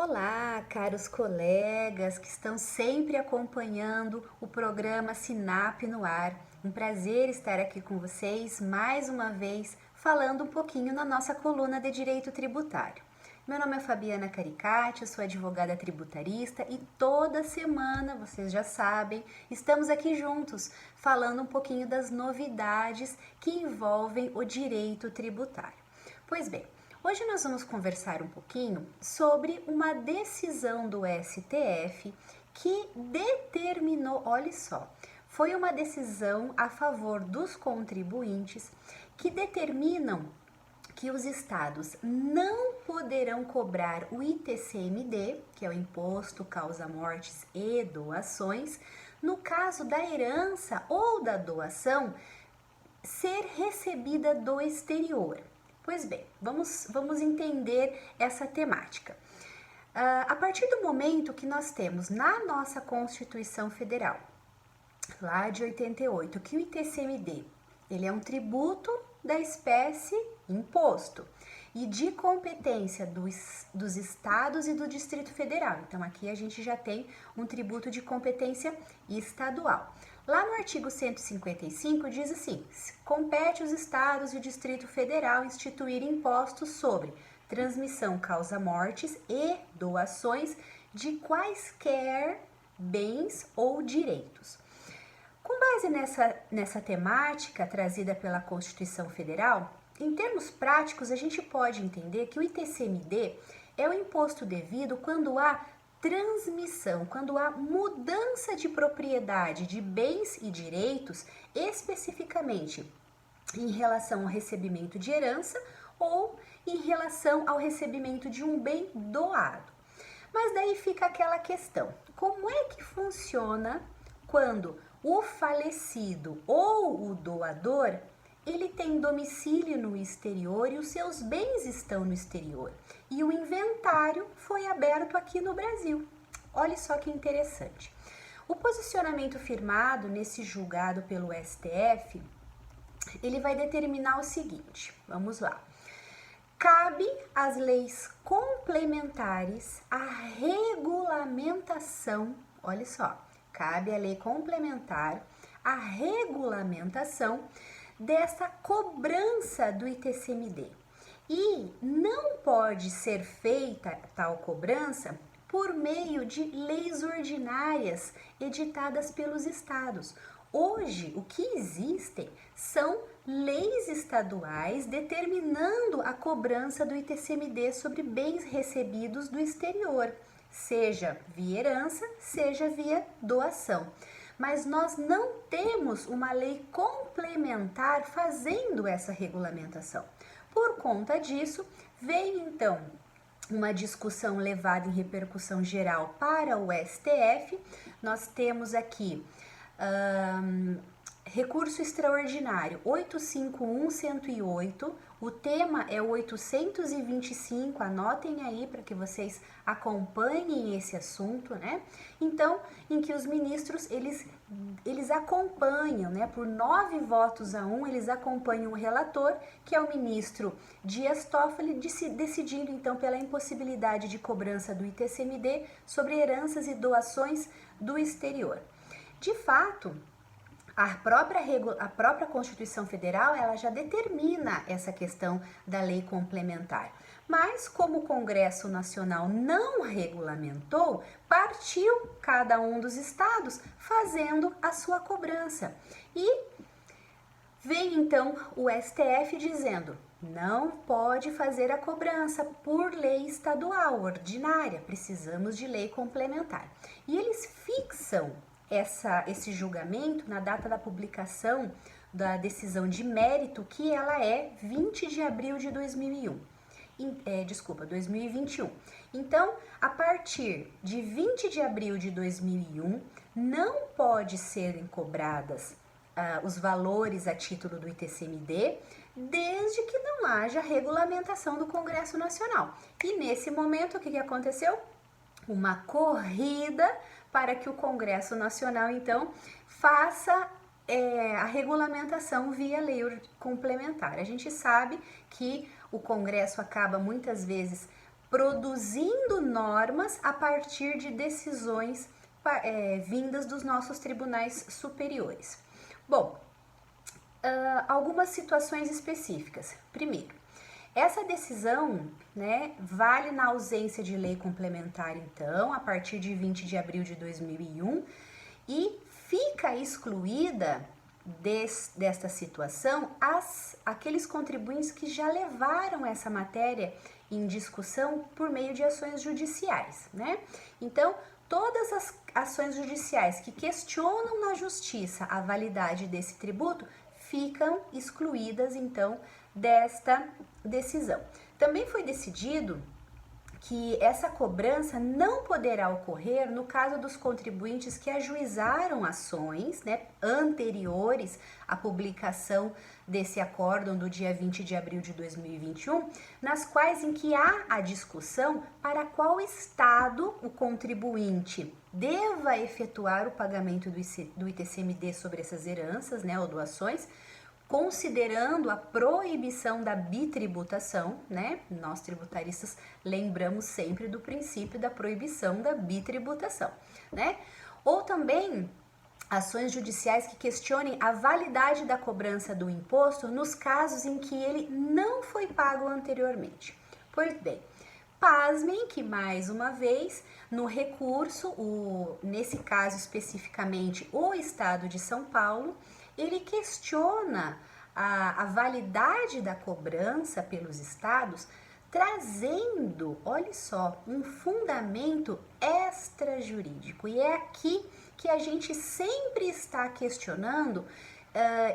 Olá, caros colegas que estão sempre acompanhando o programa Sinap no Ar. Um prazer estar aqui com vocês mais uma vez, falando um pouquinho na nossa coluna de Direito Tributário. Meu nome é Fabiana Caricati, eu sou advogada tributarista e toda semana, vocês já sabem, estamos aqui juntos falando um pouquinho das novidades que envolvem o direito tributário. Pois bem, hoje nós vamos conversar um pouquinho sobre uma decisão do STF que determinou, olha só, foi uma decisão a favor dos contribuintes que determinam que os estados não poderão cobrar o ITCMD, que é o Imposto Causa-Mortes e Doações, no caso da herança ou da doação ser recebida do exterior. Pois bem, vamos entender essa temática. A partir do momento que nós temos na nossa Constituição Federal, lá de 88, que o ITCMD ele é um tributo da espécie imposto e de competência dos estados e do Distrito Federal. Então, aqui a gente já tem um tributo de competência estadual. Lá no artigo 155 diz assim: compete aos estados e o Distrito Federal instituir impostos sobre transmissão causa-mortes e doações de quaisquer bens ou direitos. Com base nessa temática trazida pela Constituição Federal, em termos práticos, a gente pode entender que o ITCMD é o imposto devido quando há transmissão, quando há mudança de propriedade de bens e direitos, especificamente em relação ao recebimento de herança ou em relação ao recebimento de um bem doado. Mas daí fica aquela questão: como é que funciona quando o falecido ou o doador ele tem domicílio no exterior e os seus bens estão no exterior e o inventário foi aberto aqui no Brasil? Olha só que interessante. O posicionamento firmado nesse julgado pelo STF, ele vai determinar o seguinte, vamos lá. Cabe às leis complementares a regulamentação, olha só, cabe à lei complementar a regulamentação dessa cobrança do ITCMD. E não pode ser feita tal cobrança por meio de leis ordinárias editadas pelos estados. Hoje, o que existem são leis estaduais determinando a cobrança do ITCMD sobre bens recebidos do exterior, seja via herança, seja via doação. Mas nós não temos uma lei complementar fazendo essa regulamentação. Por conta disso, veio então uma discussão levada em repercussão geral para o STF. Nós temos aqui recurso extraordinário 851-108, o tema é o 825, anotem aí para que vocês acompanhem esse assunto, né? Então, em que os ministros, eles acompanham, né? Por 9 votos a 1, eles acompanham o relator, que é o ministro Dias Toffoli, decidindo então pela impossibilidade de cobrança do ITCMD sobre heranças e doações do exterior. De fato, a própria Constituição Federal, ela já determina essa questão da lei complementar. Mas, como o Congresso Nacional não regulamentou, partiu cada um dos estados fazendo a sua cobrança. E veio então o STF dizendo: não pode fazer a cobrança por lei estadual ordinária, precisamos de lei complementar. E eles fixam esse julgamento na data da publicação da decisão de mérito, que ela é 20 de abril de 2021. 2021. Então, a partir de 20 de abril de 2001, não pode serem cobradas os valores a título do ITCMD, desde que não haja regulamentação do Congresso Nacional. E nesse momento, o que aconteceu? Uma corrida para que o Congresso Nacional, então, faça a regulamentação via lei complementar. A gente sabe que o Congresso acaba muitas vezes produzindo normas a partir de decisões vindas dos nossos tribunais superiores. Bom, algumas situações específicas. Primeiro, essa decisão, né, vale na ausência de lei complementar, então, a partir de 20 de abril de 2001, e fica excluída desta situação aqueles contribuintes que já levaram essa matéria em discussão por meio de ações judiciais, né? Então, todas as ações judiciais que questionam na justiça a validade desse tributo ficam excluídas, então, desta decisão. Também foi decidido que essa cobrança não poderá ocorrer no caso dos contribuintes que ajuizaram ações, né, anteriores à publicação desse acórdão do dia 20 de abril de 2021, nas quais em que há a discussão para qual estado o contribuinte deva efetuar o pagamento do ITCMD sobre essas heranças, né, ou doações, considerando a proibição da bitributação, né? Nós tributaristas lembramos sempre do princípio da proibição da bitributação, né? Ou também ações judiciais que questionem a validade da cobrança do imposto nos casos em que ele não foi pago anteriormente. Pois bem, pasmem que mais uma vez no recurso, nesse caso especificamente o Estado de São Paulo, ele questiona a validade da cobrança pelos estados, trazendo, olha só, um fundamento extrajurídico. E é aqui que a gente sempre está questionando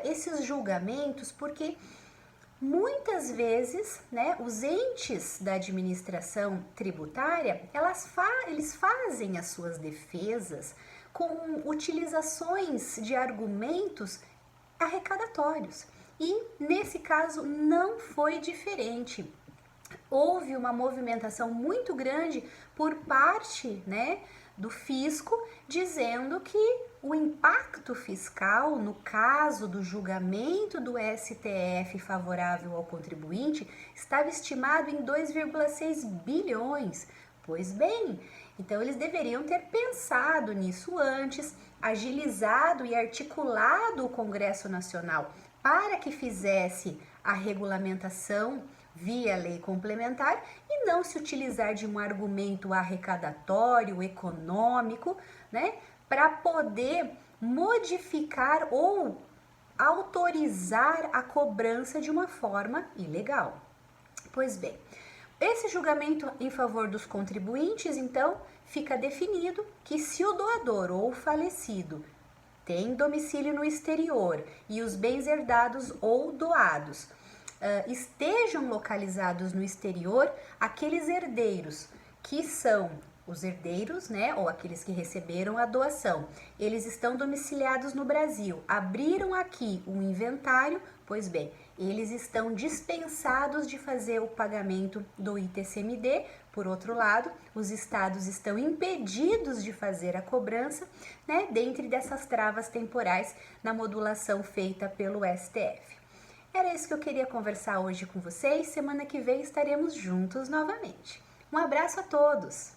esses julgamentos, porque muitas vezes, né, os entes da administração tributária, eles fazem as suas defesas com utilizações de argumentos arrecadatórios. E nesse caso não foi diferente. Houve uma movimentação muito grande por parte, né, do fisco, dizendo que o impacto fiscal, no caso do julgamento do STF favorável ao contribuinte, estava estimado em 2,6 bilhões. Pois bem, então eles deveriam ter pensado nisso antes, agilizado e articulado o Congresso Nacional para que fizesse a regulamentação via lei complementar e não se utilizar de um argumento arrecadatório, econômico, né, para poder modificar ou autorizar a cobrança de uma forma ilegal. Pois bem, esse julgamento em favor dos contribuintes, então, fica definido que se o doador ou o falecido tem domicílio no exterior e os bens herdados ou doados estejam localizados no exterior, aqueles herdeiros que são os herdeiros, né, ou aqueles que receberam a doação, eles estão domiciliados no Brasil, abriram aqui um inventário, pois bem, eles estão dispensados de fazer o pagamento do ITCMD. Por outro lado, os estados estão impedidos de fazer a cobrança, né, dentre dessas travas temporais na modulação feita pelo STF. Era isso que eu queria conversar hoje com vocês. Semana que vem estaremos juntos novamente. Um abraço a todos!